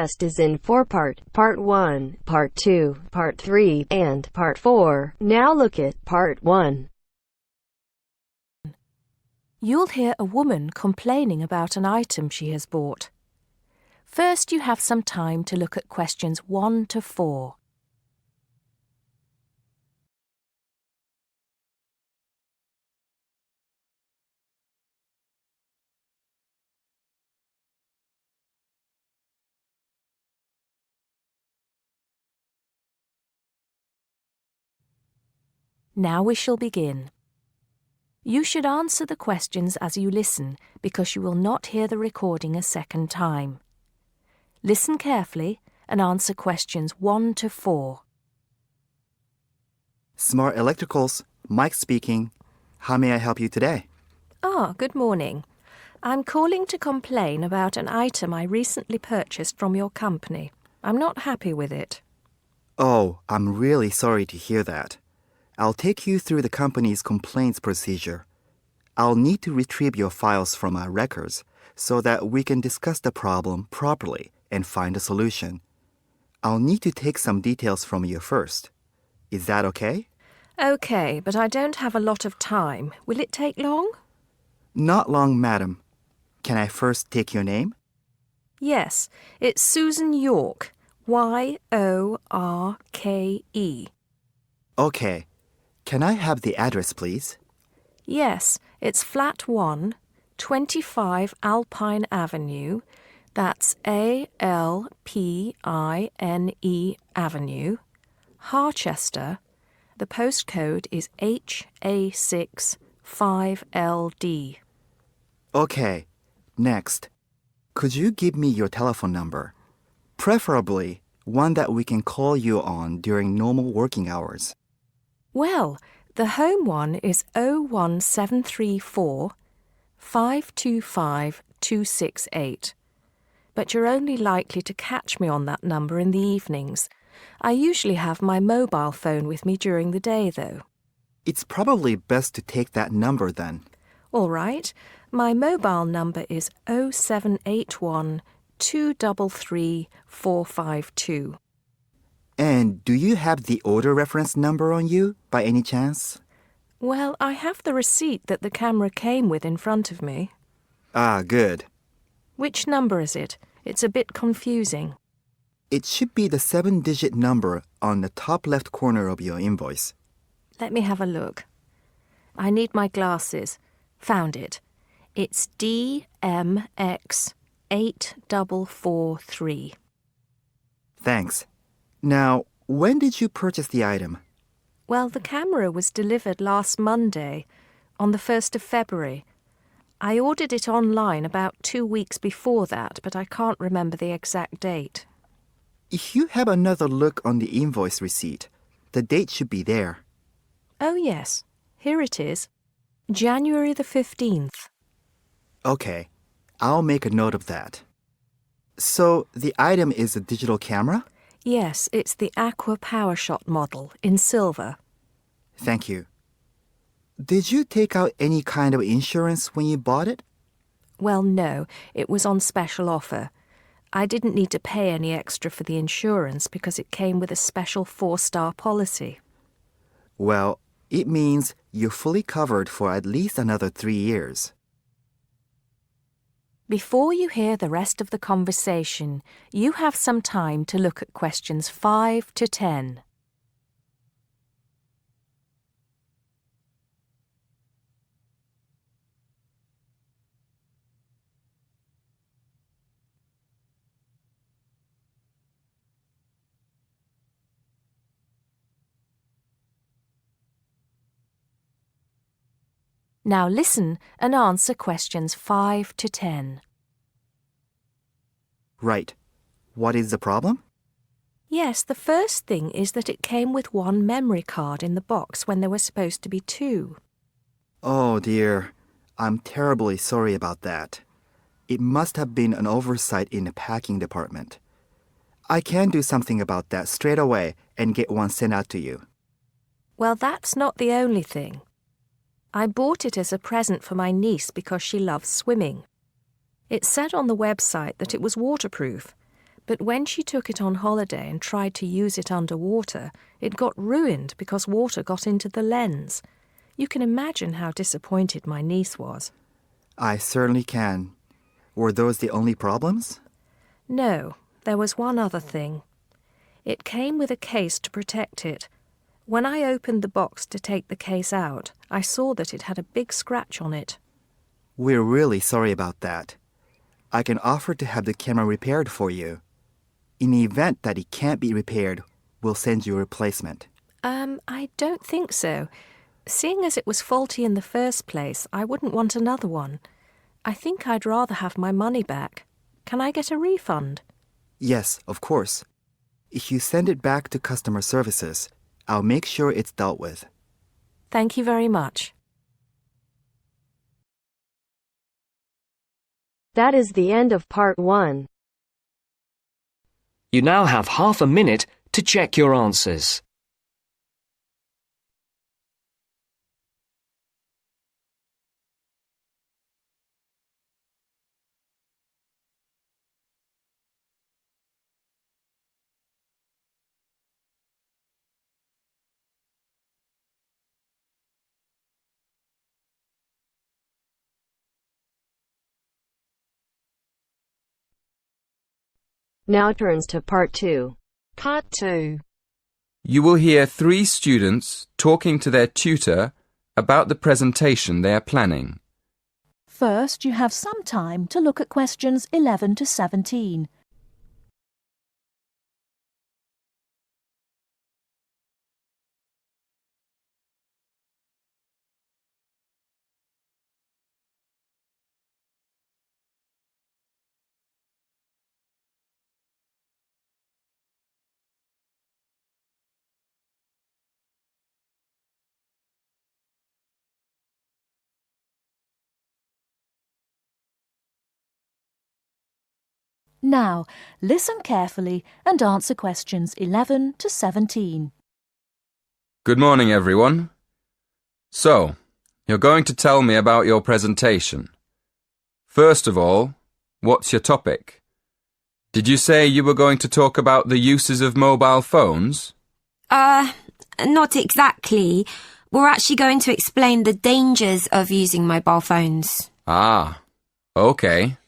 test is in 4-part, Part 1, Part 2, Part 3, and Part 4. Now look at Part 1. You'll hear a woman complaining about an item she has bought. First, you have some time to look at questions 1 to 4. Now we shall begin. You should answer the questions as you listen because you will not hear the recording a second time. Listen carefully and answer questions 1 to 4. Smart Electricals, Mike speaking. How may I help you today? Good morning. I'm calling to complain about an item I recently purchased from your company. I'm not happy with it. Oh, I'm really sorry to hear that. I'll take you through the company's complaints procedure. I'll need to retrieve your files from our records so that we can discuss the problem properly and find a solution. I'll need to take some details from you first. Is that okay? Okay, but I don't have a lot of time. Will it take long? Not long, madam. Can I first take your name? Yes, it's Susan Yorke, Y-O-R-K-E. Okay. Can I have the address, please? Yes, it's Flat 1, 25 Alpine Avenue. That's A-L-P-I-N-E Avenue, Harchester. The postcode is HA6 5LD. Okay. Next. Could you give me your telephone number? Preferably one that we can call you on during normal working hours. Well, the home one is 01734 525 268. But you're only likely to catch me on that number in the evenings. I usually have my mobile phone with me during the day, though. It's probably best to take that number then. All right. My mobile number is 0781 233 452. And do you have the order reference number on you, by any chance? Well, I have the receipt that the camera came with in front of me. Ah, good. Which number is it? It's a bit confusing. It should be the 7-digit number on the top left corner of your invoice. Let me have a look. I need my glasses. Found it. It's DMX8443. Thanks. Now, when did you purchase the item? Well, the camera was delivered last Monday, on the 1st of February. I ordered it online about 2 weeks before that, but I can't remember the exact date. If you have another look on the invoice receipt, the date should be there. Oh, yes. Here it is. January the 15th. Okay, I'll make a note of that. So, the item is a digital camera? Yes, it's the Aqua PowerShot model in silver. Thank you. Did you take out any kind of insurance when you bought it? Well, no, it was on special offer. I didn't need to pay any extra for the insurance because it came with a special 4-star policy. Well, it means you're fully covered for at least another 3 years. Before you hear the rest of the conversation, you have some time to look at questions 5 to 10. Now listen and answer questions 5 to 10. Right. What is the problem? Yes, the first thing is that it came with 1 memory card in the box when there were supposed to be 2. Oh dear, I'm terribly sorry about that. It must have been an oversight in the packing department. I can do something about that straight away and get one sent out to you. Well, that's not the only thing. I bought it as a present for my niece because she loves swimming. It said on the website that it was waterproof, But when she took it on holiday and tried to use it underwater, it got ruined because water got into the lens. You can imagine how disappointed my niece was. I certainly can. Were those the only problems? No, there was one other thing. It came with a case to protect it. When I opened the box to take the case out, I saw that it had a big scratch on it. We're really sorry about that. I can offer to have the camera repaired for you. In the event that it can't be repaired, we'll send you a replacement. I don't think so. Seeing as it was faulty in the first place, I wouldn't want another one. I think I'd rather have my money back. Can I get a refund? Yes, of course. If you send it back to customer services, I'll make sure it's dealt with. Thank you very much. That is the end of part 1. You now have half a minute to check your answers. Now turns to part 2. Part 2. You will hear 3 students talking to their tutor about the presentation they are planning. First, you have some time to look at questions 11 to 17. Now, listen carefully and answer questions 11 to 17. Good morning, everyone. So, you're going to tell me about your presentation. First of all, what's your topic? Did you say you were going to talk about the uses of mobile phones? Not exactly. We're actually going to explain the dangers of using mobile phones. Ah, okay.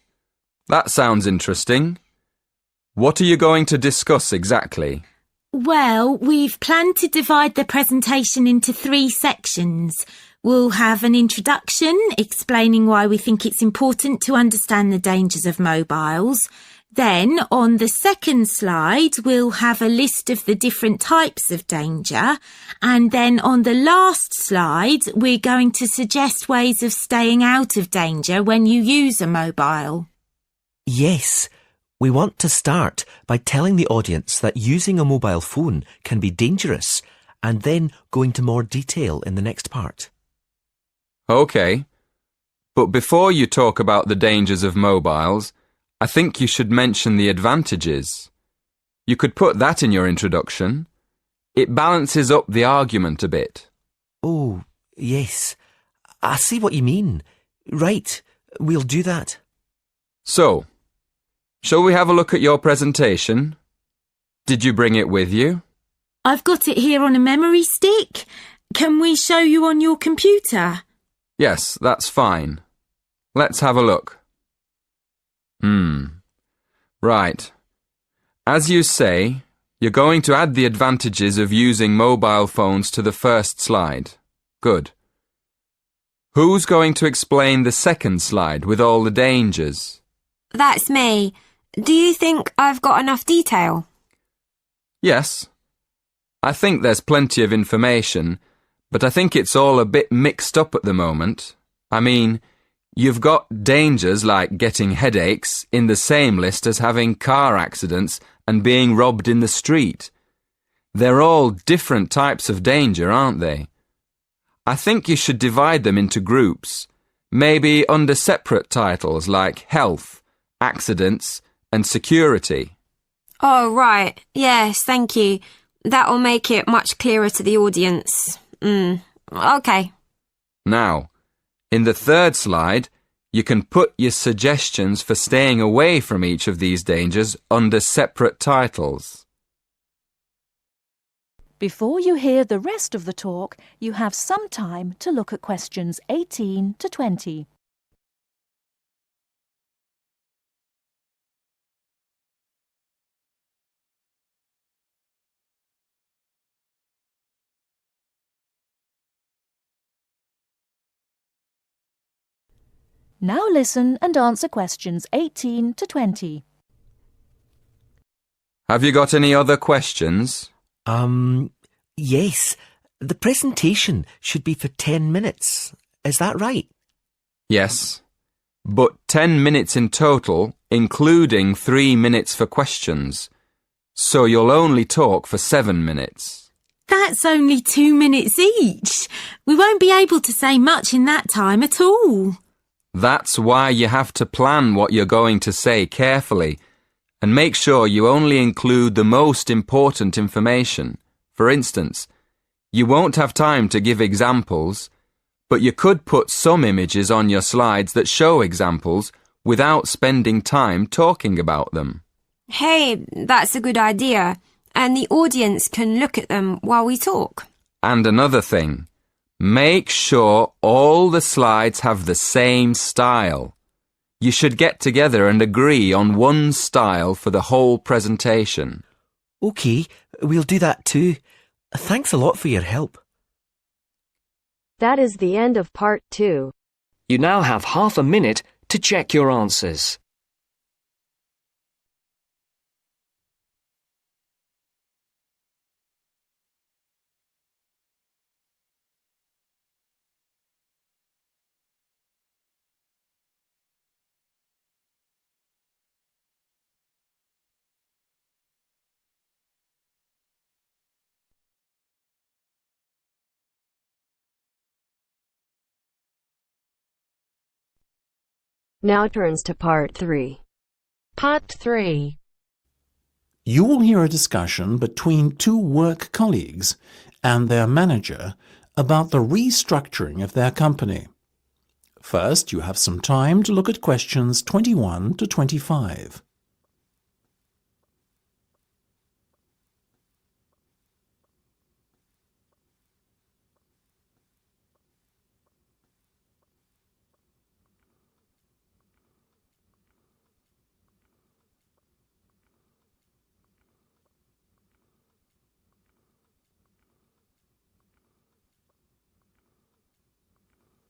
That sounds interesting. What are you going to discuss exactly? Well, we've planned to divide the presentation into 3 sections. We'll have an introduction explaining why we think it's important to understand the dangers of mobiles. Then, on the second slide, we'll have a list of the different types of danger. And then on the last slide, we're going to suggest ways of staying out of danger when you use a mobile. Yes, we want to start by telling the audience that using a mobile phone can be dangerous and then go into more detail in the next part. Okay. But before you talk about the dangers of mobiles, I think you should mention the advantages. You could put that in your introduction. It balances up the argument a bit. Oh, yes. I see what you mean. Right, we'll do that. So, shall we have a look at your presentation? Did you bring it with you? I've got it here on a memory stick. Can we show you on your computer? Yes, that's fine. Let's have a look. Right. As you say, you're going to add the advantages of using mobile phones to the first slide. Good. Who's going to explain the second slide with all the dangers? That's me. Do you think I've got enough detail? Yes. I think there's plenty of information, but I think it's all a bit mixed up at the moment. I mean, you've got dangers like getting headaches in the same list as having car accidents and being robbed in the street. They're all different types of danger, aren't they? I think you should divide them into groups, maybe under separate titles like health, accidents, and security. Oh, right. Yes, thank you. That'll make it much clearer to the audience. Okay. Now, in the third slide, You can put your suggestions for staying away from each of these dangers under separate titles. Before you hear the rest of the talk, you have some time to look at questions 18 to 20. Now listen and answer questions 18 to 20. Have you got any other questions? Yes. The presentation should be for 10 minutes. Is that right? Yes, but 10 minutes in total, including 3 minutes for questions. So you'll only talk for 7 minutes. That's only 2 minutes each. We won't be able to say much in that time at all. That's why you have to plan what you're going to say carefully and make sure you only include the most important information. For instance, you won't have time to give examples, but you could put some images on your slides that show examples without spending time talking about them. Hey, that's a good idea. And the audience can look at them while we talk. And another thing, make sure all the slides have the same style. You should get together and agree on one style for the whole presentation. OK, we'll do that too. Thanks a lot for your help. That is the end of part 2. You now have half a minute to check your answers. Now turns to part 3. Part 3. You will hear a discussion between two work colleagues and their manager about the restructuring of their company. First, you have some time to look at questions 21 to 25.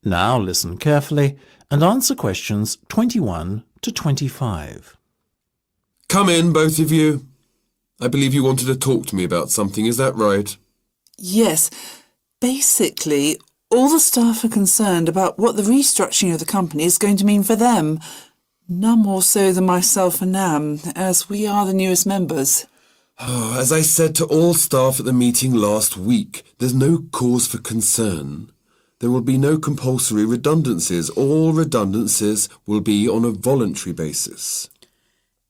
Now listen carefully and answer questions 21 to 25. Come in, both of you. I believe you wanted to talk to me about something, is that right? Yes. Basically, all the staff are concerned about what the restructuring of the company is going to mean for them. None more so than myself and Nam, as we are the newest members. As I said to all staff at the meeting last week, there's no cause for concern. There will be no compulsory redundancies. All redundancies will be on a voluntary basis.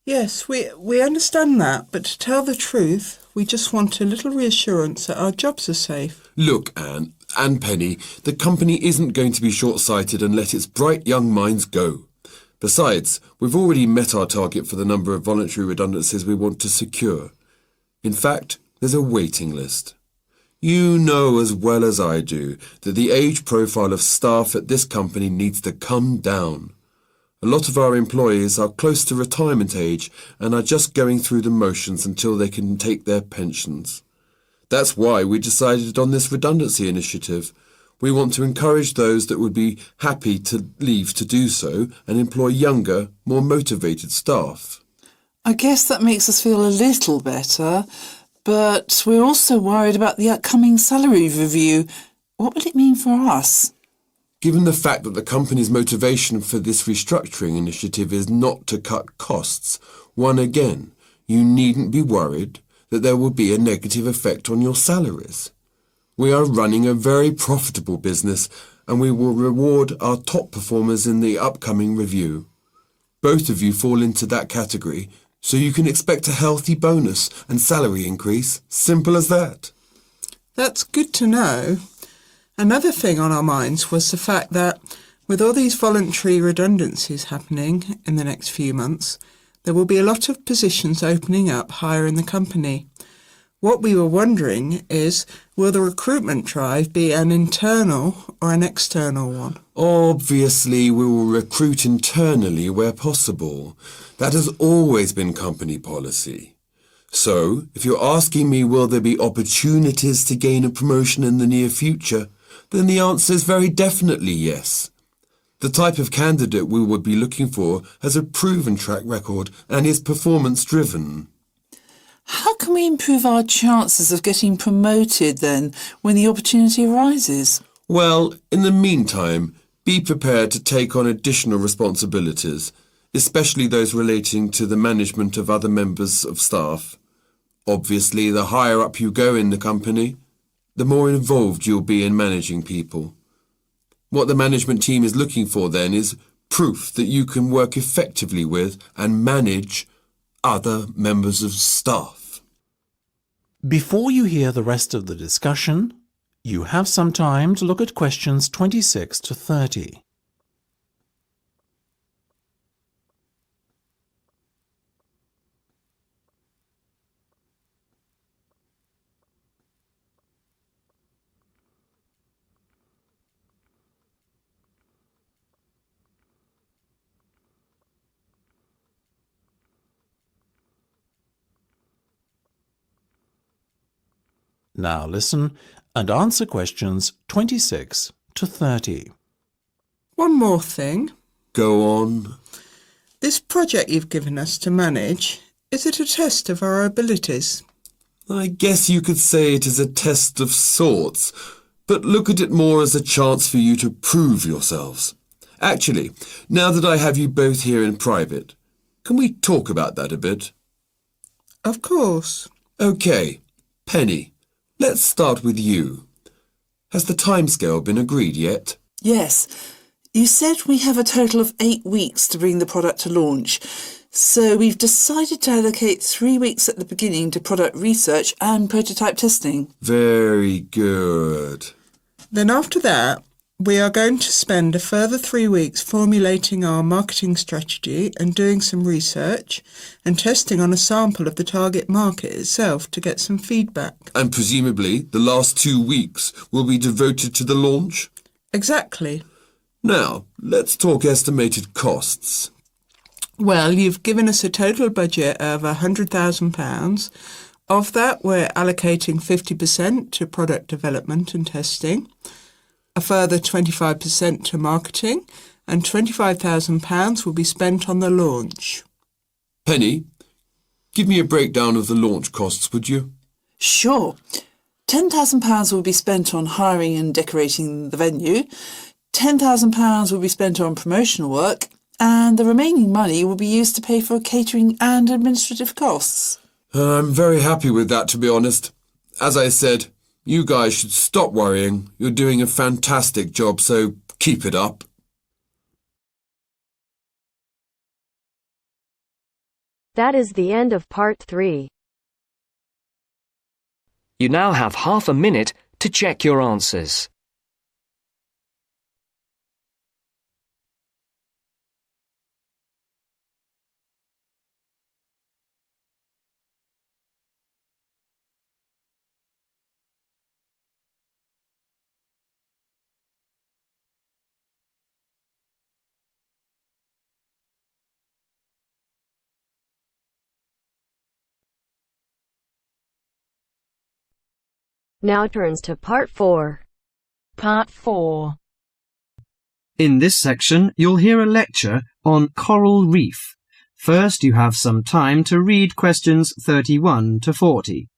Yes, we understand that, but to tell the truth, we just want a little reassurance that our jobs are safe. Look, Anne and Penny, the company isn't going to be short-sighted and let its bright young minds go. Besides, we've already met our target for the number of voluntary redundancies we want to secure. In fact, there's a waiting list. You know as well as I do that the age profile of staff at this company needs to come down. A lot of our employees are close to retirement age and are just going through the motions until they can take their pensions. That's why we decided on this redundancy initiative. We want to encourage those that would be happy to leave to do so and employ younger, more motivated staff. I guess that makes us feel a little better. But we're also worried about the upcoming salary review. What will it mean for us? Given the fact that the company's motivation for this restructuring initiative is not to cut costs, you needn't be worried that there will be a negative effect on your salaries. We are running a very profitable business and we will reward our top performers in the upcoming review. Both of you fall into that category, so you can expect a healthy bonus and salary increase. Simple as that. That's good to know. Another thing on our minds was the fact that With all these voluntary redundancies happening in the next few months, there will be a lot of positions opening up higher in the company. What we were wondering is, will the recruitment drive be an internal or an external one? Obviously, we will recruit internally where possible. That has always been company policy. So, if you're asking me will there be opportunities to gain a promotion in the near future, then the answer is very definitely yes. The type of candidate we would be looking for has a proven track record and is performance-driven. How can we improve our chances of getting promoted then when the opportunity arises? Well, in the meantime, be prepared to take on additional responsibilities, especially those relating to the management of other members of staff. Obviously, the higher up you go in the company, the more involved you'll be in managing people. What the management team is looking for then is proof that you can work effectively with and manage other members of staff. Before you hear the rest of the discussion, you have some time to look at questions 26 to 30. Now listen and answer questions 26 to 30. One more thing. Go on. This project you've given us to manage, is it a test of our abilities? I guess you could say it is a test of sorts, but look at it more as a chance for you to prove yourselves. Actually, now that I have you both here in private, can we talk about that a bit? Of course. OK, Penny. Let's start with you. Has the timescale been agreed yet? Yes. You said we have a total of 8 weeks to bring the product to launch. So we've decided to allocate 3 weeks at the beginning to product research and prototype testing. Very good. Then after that, we are going to spend a further 3 weeks formulating our marketing strategy and doing some research and testing on a sample of the target market itself to get some feedback. And presumably the last 2 weeks will be devoted to the launch? Exactly. Now, let's talk estimated costs. Well, you've given us a total budget of £100,000. Of that, we're allocating 50% to product development and testing, a further 25% to marketing, and £25,000 will be spent on the launch. Penny, give me a breakdown of the launch costs, would you? Sure. £10,000 will be spent on hiring and decorating the venue, £10,000 will be spent on promotional work, and the remaining money will be used to pay for catering and administrative costs. I'm very happy with that, to be honest. As I said, you guys should stop worrying. You're doing a fantastic job, so keep it up. That is the end of part 3. You now have half a minute to check your answers. Now turns to part 4. Part 4. In this section, you'll hear a lecture on coral reef. First, you have some time to read questions 31 to 40.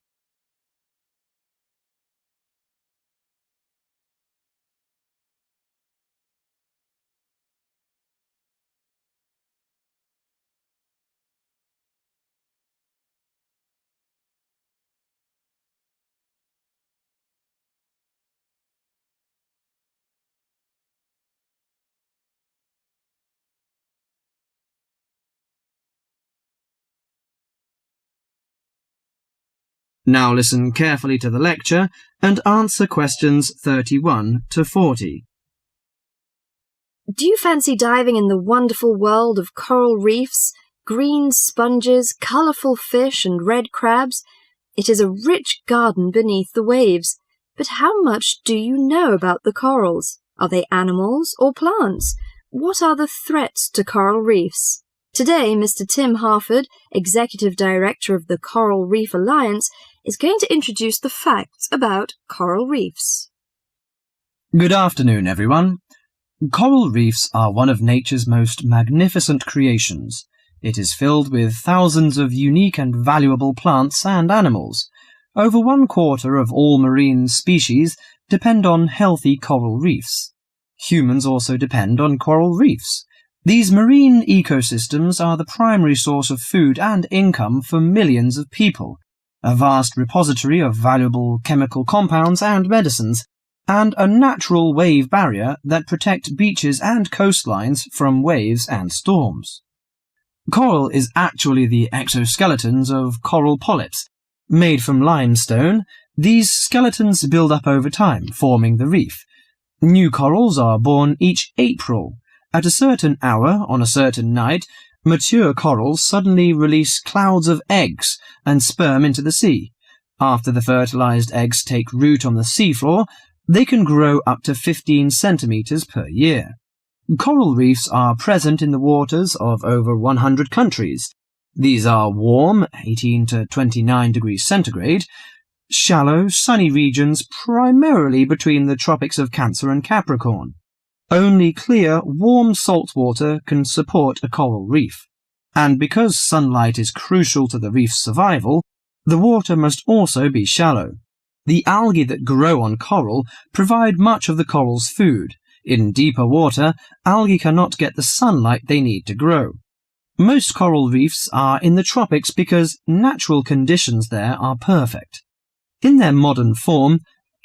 Now listen carefully to the lecture and answer questions 31 to 40. Do you fancy diving in the wonderful world of coral reefs, green sponges, colourful fish and red crabs? It is a rich garden beneath the waves. But how much do you know about the corals? Are they animals or plants? What are the threats to coral reefs? Today, Mr. Tim Harford, Executive Director of the Coral Reef Alliance, is going to introduce the facts about coral reefs. Good afternoon, everyone. Coral reefs are one of nature's most magnificent creations. It is filled with thousands of unique and valuable plants and animals. Over 1/4 of all marine species depend on healthy coral reefs. Humans also depend on coral reefs. These marine ecosystems are the primary source of food and income for millions of people, a vast repository of valuable chemical compounds and medicines, and a natural wave barrier that protect beaches and coastlines from waves and storms. Coral is actually the exoskeletons of coral polyps. Made from limestone, these skeletons build up over time, forming the reef. New corals are born each April. At a certain hour, on a certain night, mature corals suddenly release clouds of eggs and sperm into the sea. After the fertilized eggs take root on the seafloor, they can grow up to 15 centimeters per year. Coral reefs are present in the waters of over 100 countries. These are warm, 18 to 29 degrees centigrade, shallow, sunny regions primarily between the tropics of Cancer and Capricorn. Only clear, warm salt water can support a coral reef. And because sunlight is crucial to the reef's survival, the water must also be shallow. The algae that grow on coral provide much of the coral's food. In deeper water, algae cannot get the sunlight they need to grow. Most coral reefs are in the tropics because natural conditions there are perfect. In their modern form,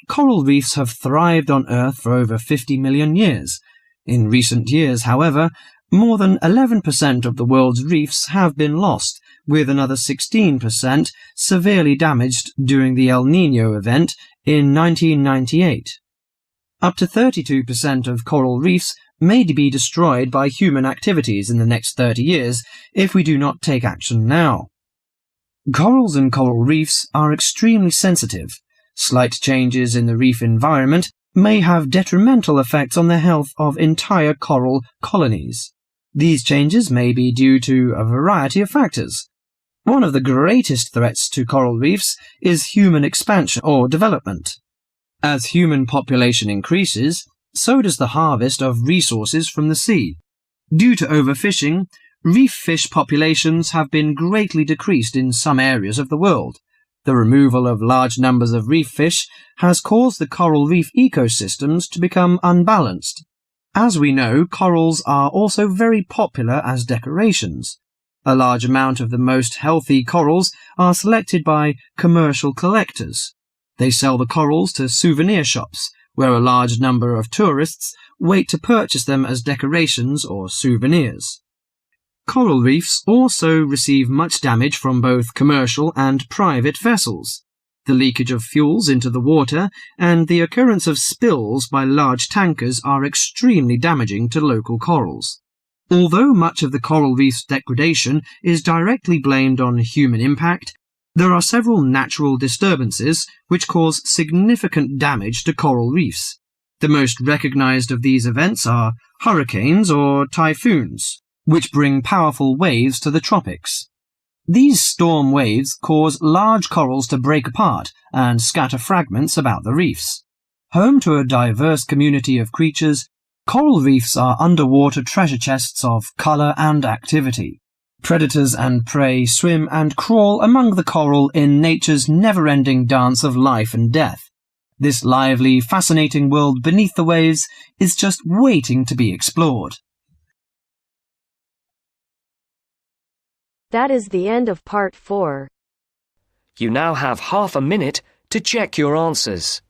coral reefs have thrived on Earth for over 50 million years. In recent years, however, more than 11% of the world's reefs have been lost, with another 16% severely damaged during the El Niño event in 1998. Up to 32% of coral reefs may be destroyed by human activities in the next 30 years if we do not take action now. Corals and coral reefs are extremely sensitive. Slight changes in the reef environment may have detrimental effects on the health of entire coral colonies. These changes may be due to a variety of factors. One of the greatest threats to coral reefs is human expansion or development. As human population increases, so does the harvest of resources from the sea. Due to overfishing, reef fish populations have been greatly decreased in some areas of the world. The removal of large numbers of reef fish has caused the coral reef ecosystems to become unbalanced. As we know, corals are also very popular as decorations. A large amount of the most healthy corals are selected by commercial collectors. They sell the corals to souvenir shops, where a large number of tourists wait to purchase them as decorations or souvenirs. Coral reefs also receive much damage from both commercial and private vessels. The leakage of fuels into the water and the occurrence of spills by large tankers are extremely damaging to local corals. Although much of the coral reef's degradation is directly blamed on human impact, there are several natural disturbances which cause significant damage to coral reefs. The most recognized of these events are hurricanes or typhoons, which bring powerful waves to the tropics. These storm waves cause large corals to break apart and scatter fragments about the reefs. Home to a diverse community of creatures, coral reefs are underwater treasure chests of colour and activity. Predators and prey swim and crawl among the coral in nature's never-ending dance of life and death. This lively, fascinating world beneath the waves is just waiting to be explored. That is the end of part 4. You now have half a minute to check your answers.